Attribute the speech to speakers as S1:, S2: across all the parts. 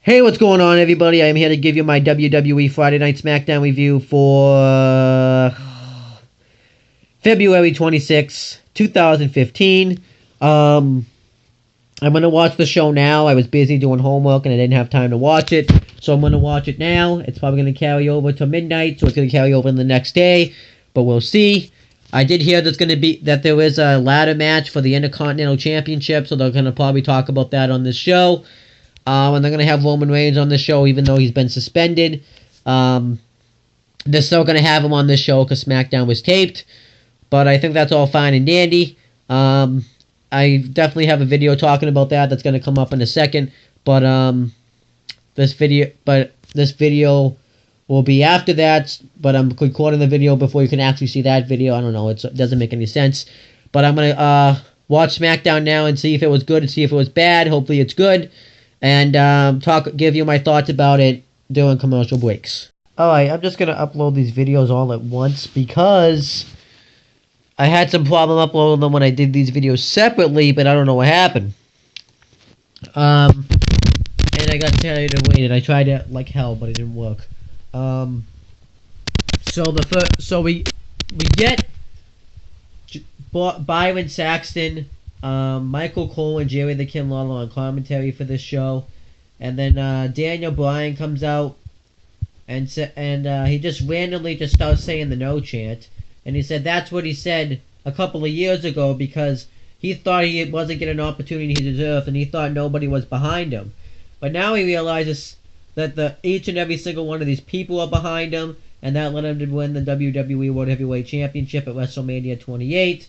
S1: Hey, what's going on, everybody? I am here to give you my WWE Friday Night Smackdown review for February 26, 2015. I'm going to watch the show now. I was busy doing homework and I didn't have time to watch it, so I'm going to watch it now. It's probably going to carry over to midnight, so it's going to carry over in the next day, but we'll see. I did hear that there is a ladder match for the Intercontinental Championship, so they're going to probably talk about that on this show. And they're going to have Roman Reigns on the show, even though he's been suspended. They're still going to have him on this show because SmackDown was taped. But I think that's all fine and dandy. I definitely have a video talking about that that's going to come up in a second. But this video will be after that. But I'm recording the video before you can actually see that video. I don't know. It doesn't make any sense. But I'm going to watch SmackDown now and see if it was good and see if it was bad. Hopefully it's good. And give you my thoughts about it during commercial breaks. Alright, I'm just going to upload these videos all at once because I had some problem uploading them when I did these videos separately, but I don't know what happened. And I got tired of waiting. I tried it like hell, but it didn't work. So we get Bryon Saxton, Michael Cole and Jerry the King Lawler on commentary for this show, and then Daniel Bryan comes out and he just randomly just starts saying the no chant, and he said that's what he said a couple of years ago because he thought he wasn't getting an opportunity he deserved, and he thought nobody was behind him, but now he realizes that each and every single one of these people are behind him, and that led him to win the WWE World Heavyweight Championship at WrestleMania 28.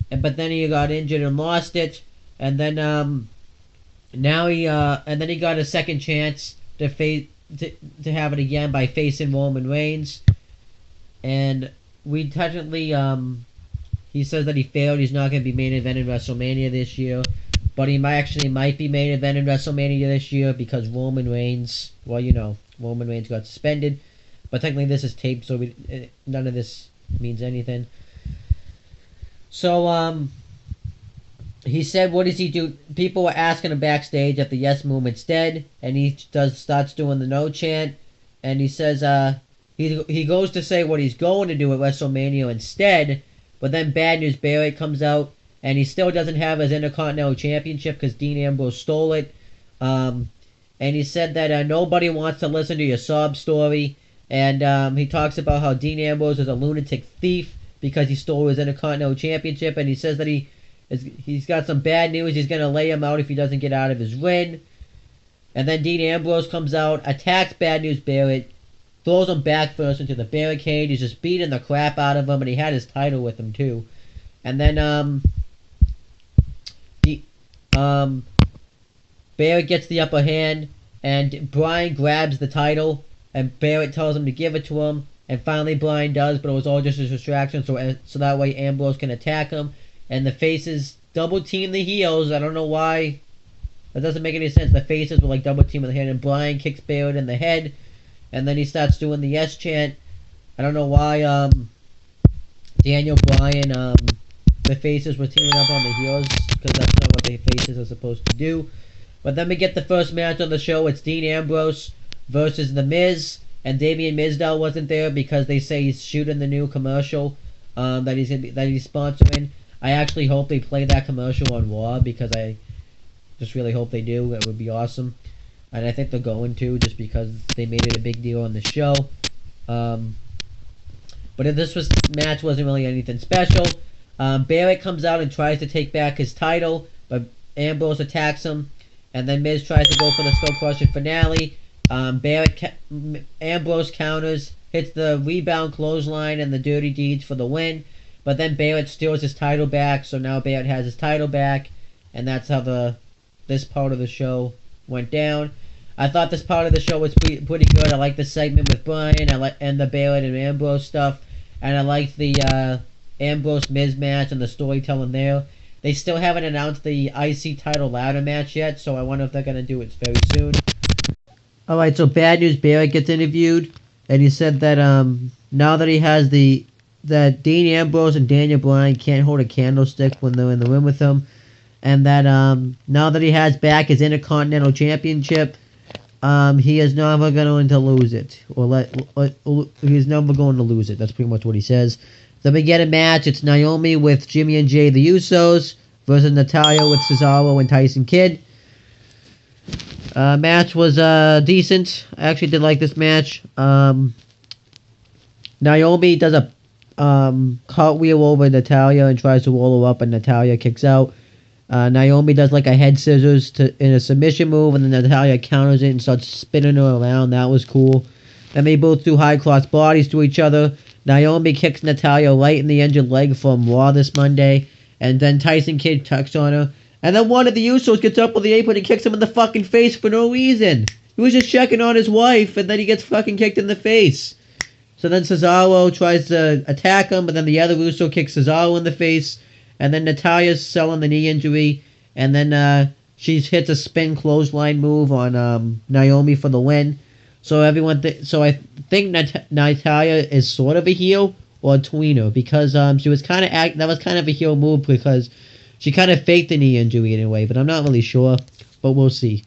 S1: But then he got injured and lost it, and then he got a second chance to have it again by facing Roman Reigns, and we technically he says that he failed. He's not going to be main event in WrestleMania this year, but he might be main event in WrestleMania this year because Roman Reigns, Roman Reigns got suspended, but technically this is taped, so none of this means anything. So, he said, what does he do? People were asking him backstage if the yes movement's dead, and he starts doing the no chant, and he says, he goes to say what he's going to do at WrestleMania instead, but then Bad News Barrett comes out, and he still doesn't have his Intercontinental Championship because Dean Ambrose stole it, and he said that nobody wants to listen to your sob story, and he talks about how Dean Ambrose is a lunatic thief, because he stole his Intercontinental Championship, and he says that he's got some bad news. He's going to lay him out if he doesn't get out of his win. And then Dean Ambrose comes out, attacks Bad News Barrett, throws him back first into the barricade. He's just beating the crap out of him, and he had his title with him too. And then Barrett gets the upper hand, and Bryan grabs the title, and Barrett tells him to give it to him. And finally Bryan does, but it was all just a distraction, so that way Ambrose can attack him. And the faces double team the heels. I don't know why. That doesn't make any sense. The faces were like double teaming the head, and Bryan kicks Barrett in the head. And then he starts doing the yes chant. I don't know why Daniel Bryan, the faces were teaming up on the heels, because that's not what the faces are supposed to do. But then we get the first match on the show. It's Dean Ambrose versus The Miz. And Damien Mizdow wasn't there because they say he's shooting the new commercial that he's sponsoring. I actually hope they play that commercial on Raw because I just really hope they do. It would be awesome, and I think they're going to just because they made it a big deal on the show. But if this match wasn't really anything special. Barrett comes out and tries to take back his title, but Ambrose attacks him, and then Miz tries to go for the Skull Crusher finale. Ambrose counters, hits the rebound clothesline and the Dirty Deeds for the win, but then Barrett steals his title back, so now Barrett has his title back, and that's how this part of the show went down. I thought this part of the show was pretty good. I liked the segment with Bryan, and the Barrett and Ambrose stuff, and I liked the Ambrose Miz match and the storytelling there. They still haven't announced the IC title ladder match yet, so I wonder if they're going to do it very soon. Alright, so Bad News Barrett gets interviewed, and he said that now that he has that Dean Ambrose and Daniel Bryan can't hold a candlestick when they're in the ring with him, and that now that he has back his Intercontinental Championship, he is never going to lose it. He's never going to lose it. That's pretty much what he says. Then we get a match. It's Naomi with Jimmy and Jay, the Usos, versus Natalya with Cesaro and Tyson Kidd. Match was decent. I actually did like this match. Naomi does a cartwheel over Natalya and tries to roll her up, and Natalya kicks out. Naomi does like a head scissors in a submission move, and then Natalya counters it and starts spinning her around. That was cool. Then they both do high cross bodies to each other. Naomi kicks Natalya right in the injured leg from Raw this Monday, and then Tyson Kidd tucks on her. And then one of the Usos gets up with the apron and kicks him in the fucking face for no reason. He was just checking on his wife, and then he gets fucking kicked in the face. So then Cesaro tries to attack him, but then the other Uso kicks Cesaro in the face. And then Natalya's selling the knee injury. And then she hits a spin clothesline move on Naomi for the win. So so I think Natalya is sort of a heel or a tweener, because she was that was kind of a heel move because she kind of faked the knee injury in a way, but I'm not really sure. But we'll see.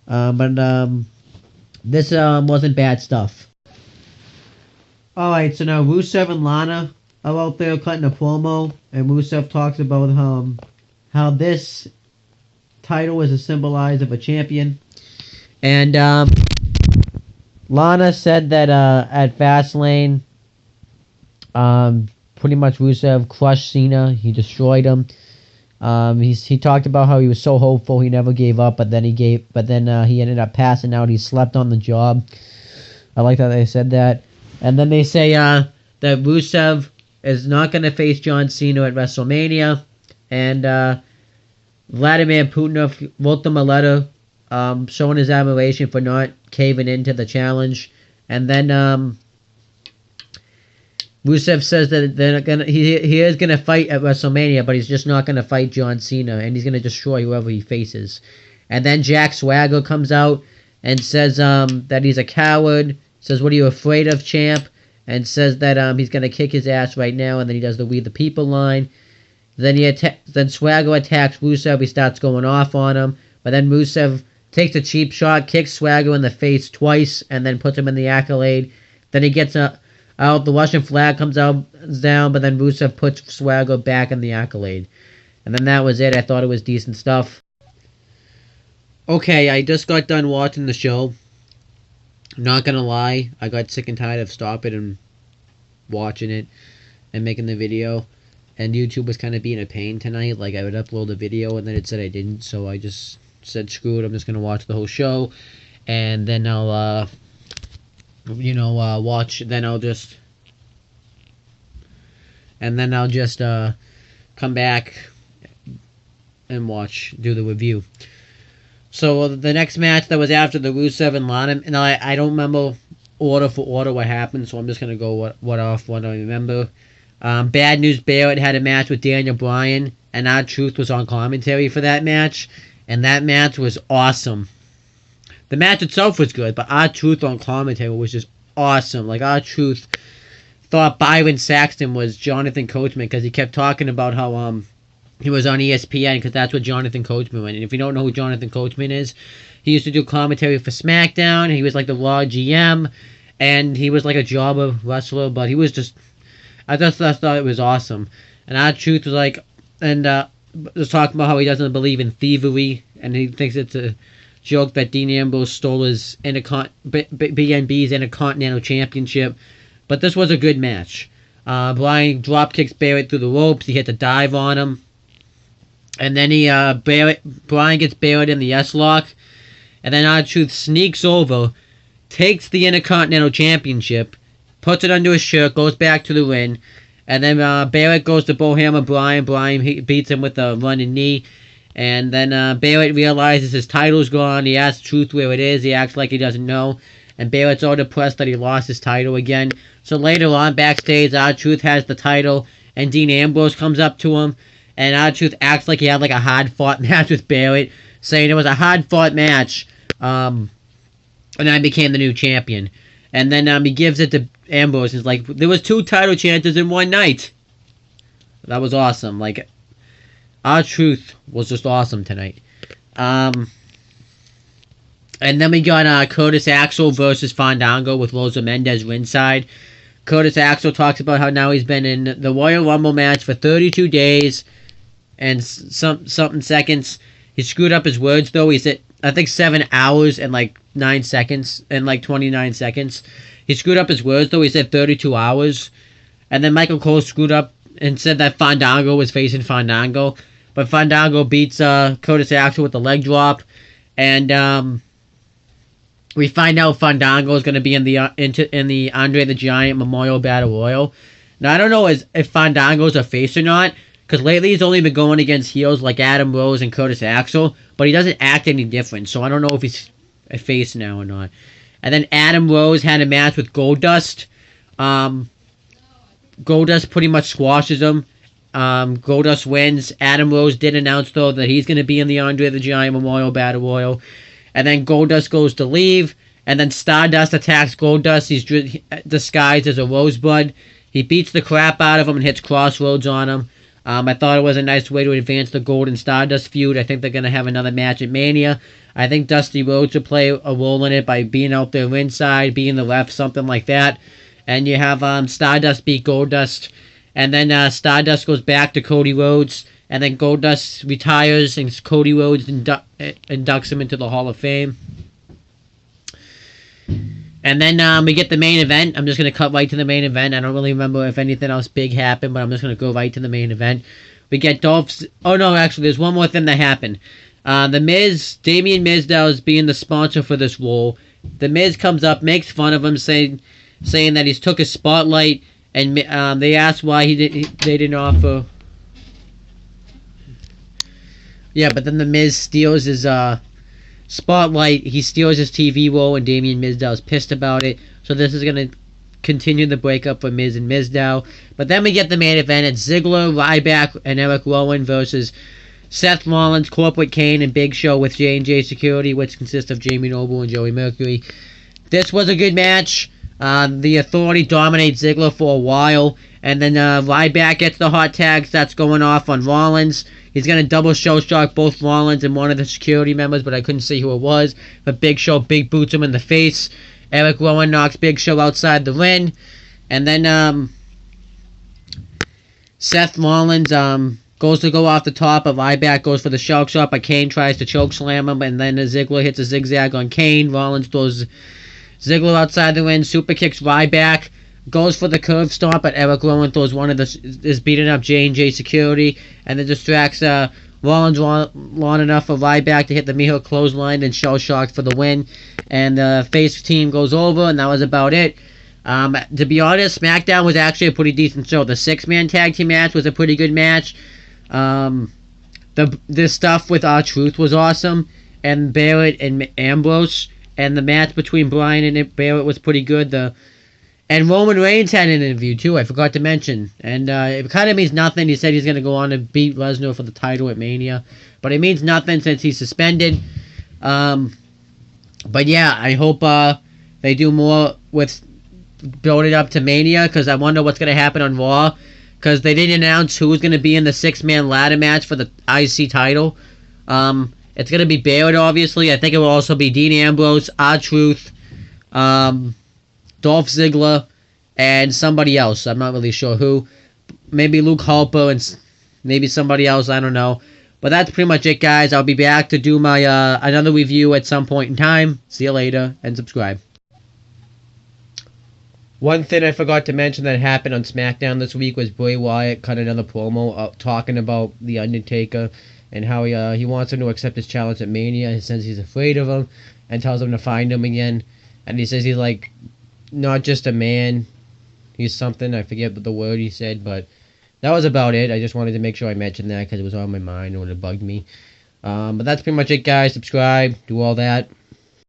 S1: This wasn't bad stuff. Alright, so now Rusev and Lana are out there cutting a promo, and Rusev talks about how this title is a symbolize of a champion. And Lana said that at Fastlane, pretty much Rusev crushed Cena. He destroyed him. He talked about how he was so hopeful, he never gave up, but then he ended up passing out. He slept on the job. I like that they said that. And then they say that Rusev is not going to face John Cena at WrestleMania. And Vladimir Putin wrote them a letter showing his admiration for not caving into the challenge. And then Rusev says that he is going to fight at WrestleMania, but he's just not going to fight John Cena, and he's going to destroy whoever he faces. And then Jack Swagger comes out and says that he's a coward. Says, "What are you afraid of, champ?" And says that he's going to kick his ass right now. And then he does the "We the People" line. Then then Swagger attacks Rusev. He starts going off on him, but then Rusev takes a cheap shot, kicks Swagger in the face twice, and then puts him in the Accolade. Then he gets out. The Russian flag comes down, but then Rusev puts Swagger back in the Accolade. And then that was it. I thought it was decent stuff. Okay, I just got done watching the show. Not gonna lie, I got sick and tired of stopping and watching it and making the video. And YouTube was kind of being a pain tonight. Like, I would upload a video and then it said I didn't, so I just said screw it, I'm just gonna watch the whole show. And then I'll watch, then I'll just come back and do the review. So the next match that was after the Rusev and Lana, and I don't remember order for order what happened, so I'm just gonna go what I remember. Bad News Barrett had a match with Daniel Bryan, and R-Truth was on commentary for that match, and that match was awesome. The match itself was good, but R-Truth on commentary was just awesome. Like, R-Truth thought Bryon Saxton was Jonathan Coachman because he kept talking about how he was on ESPN, because that's what Jonathan Coachman went. And if you don't know who Jonathan Coachman is, he used to do commentary for Smackdown. He was like the Raw GM, and he was like a jobber wrestler, but he was just, I thought it was awesome. And R-Truth was like, and was talking about how he doesn't believe in thievery, and he thinks it's a joke that Dean Ambrose stole his BNB's Intercontinental Championship. But this was a good match. Bryan drop kicks Barrett through the ropes. He hit a dive on him. And then Bryan gets Barrett in the S-Lock. And then R-Truth sneaks over, takes the Intercontinental Championship, puts it under his shirt, goes back to the ring. And then Barrett goes to bowhammer Bryan. Bryan beats him with a running knee. And then Barrett realizes his title's gone. He asks Truth where it is. He acts like he doesn't know. And Barrett's all depressed that he lost his title again. So later on, backstage, R-Truth has the title. And Dean Ambrose comes up to him. And R-Truth acts like he had like a hard-fought match with Barrett, saying it was a hard-fought match. And I became the new champion. And then he gives it to Ambrose. He's like, there was 2 title chances in one night. That was awesome. Like, R-Truth was just awesome tonight. And then we got Curtis Axel versus Fandango with Rosa Mendez ringside. Curtis Axel talks about how now he's been in the Royal Rumble match for 32 days and something seconds. He screwed up his words though. He said, I think 7 hours and like 9 seconds and like 29 seconds. He screwed up his words though. He said 32 hours. And then Michael Cole screwed up and said that Fandango was facing Fandango. But Fandango beats Curtis Axel with the leg drop. And we find out Fandango is going to be in the Andre the Giant Memorial Battle Royal. Now, I don't know if Fandango's a face or not, because lately he's only been going against heels like Adam Rose and Curtis Axel, but he doesn't act any different, so I don't know if he's a face now or not. And then Adam Rose had a match with Goldust. Goldust pretty much squashes him. Goldust wins. Adam Rose did announce, though, that he's going to be in the Andre the Giant Memorial Battle Royal. And then Goldust goes to leave. And then Stardust attacks Goldust. He's disguised as a Rosebud. He beats the crap out of him and hits Crossroads on him. I thought it was a nice way to advance the Gold and Stardust feud. I think they're going to have another match at Mania. I think Dusty Rhodes will play a role in it by being out there ringside, being the ref, something like that. And you have Stardust beat Goldust. And then Stardust goes back to Cody Rhodes. And then Goldust retires and Cody Rhodes inducts him into the Hall of Fame. And then we get the main event. I'm just going to cut right to the main event. I don't really remember if anything else big happened, but I'm just going to go right to the main event. We get Dolph's... Oh, no, actually, there's one more thing that happened. The Miz, Damien Mizdow is being the sponsor for this role. The Miz comes up, makes fun of him, saying that he's took his spotlight, and they asked why they didn't offer... Yeah, but then the Miz steals his spotlight. He steals his TV role, and Damien Mizdow is pissed about it. So this is going to continue the breakup for Miz and Mizdow. But then we get the main event. It's Ziggler, Ryback, and Eric Rowan versus Seth Rollins, Corporate Kane, and Big Show with J&J Security, which consists of Jamie Noble and Joey Mercury. This was a good match. The Authority dominates Ziggler for a while. And then Ryback gets the hot tags. That's going off on Rollins. He's going to double show shock both Rollins and one of the security members, but I couldn't see who it was. But Big Show big boots him in the face. Eric Rowan knocks Big Show outside the ring. And then Seth Rollins goes to go off the top, but Ryback goes for the shark shot, but Kane tries to choke slam him, and then Ziggler hits a zigzag on Kane. Rollins throws Ziggler outside the ring, super kicks Ryback. Goes for the curve stomp, but Eric Rowan throws is beating up J&J Security, and then distracts Rollins long enough for Ryback to hit the Miho clothesline and shell shocked for the win. And the face team goes over, and that was about it. To be honest, SmackDown was actually a pretty decent show. The 6-man tag team match was a pretty good match. The stuff with R-Truth was awesome, and Barrett and Ambrose, and the match between Bryan and Barrett was pretty good. And Roman Reigns had an interview, too, I forgot to mention. And it kind of means nothing. He said he's going to go on and beat Lesnar for the title at Mania. But it means nothing since he's suspended. But yeah, I hope they do more with building up to Mania, because I wonder what's going to happen on Raw. Because they didn't announce who's going to be in the 6-man ladder match for the IC title. It's going to be Barrett, obviously. I think it will also be Dean Ambrose, R-Truth, Dolph Ziggler, and somebody else. I'm not really sure who. Maybe Luke Harper and maybe somebody else. I don't know. But that's pretty much it, guys. I'll be back to do my another review at some point in time. See you later, and subscribe. One thing I forgot to mention that happened on SmackDown this week was Bray Wyatt cut another promo talking about The Undertaker and how he wants him to accept his challenge at Mania. He says he's afraid of him and tells him to find him again. And he says he's like... not just a man, he's something, I forget the word he said, but that was about it. I just wanted to make sure I mentioned that because it was on my mind and it bugged me. But that's pretty much it, guys. Subscribe, do all that.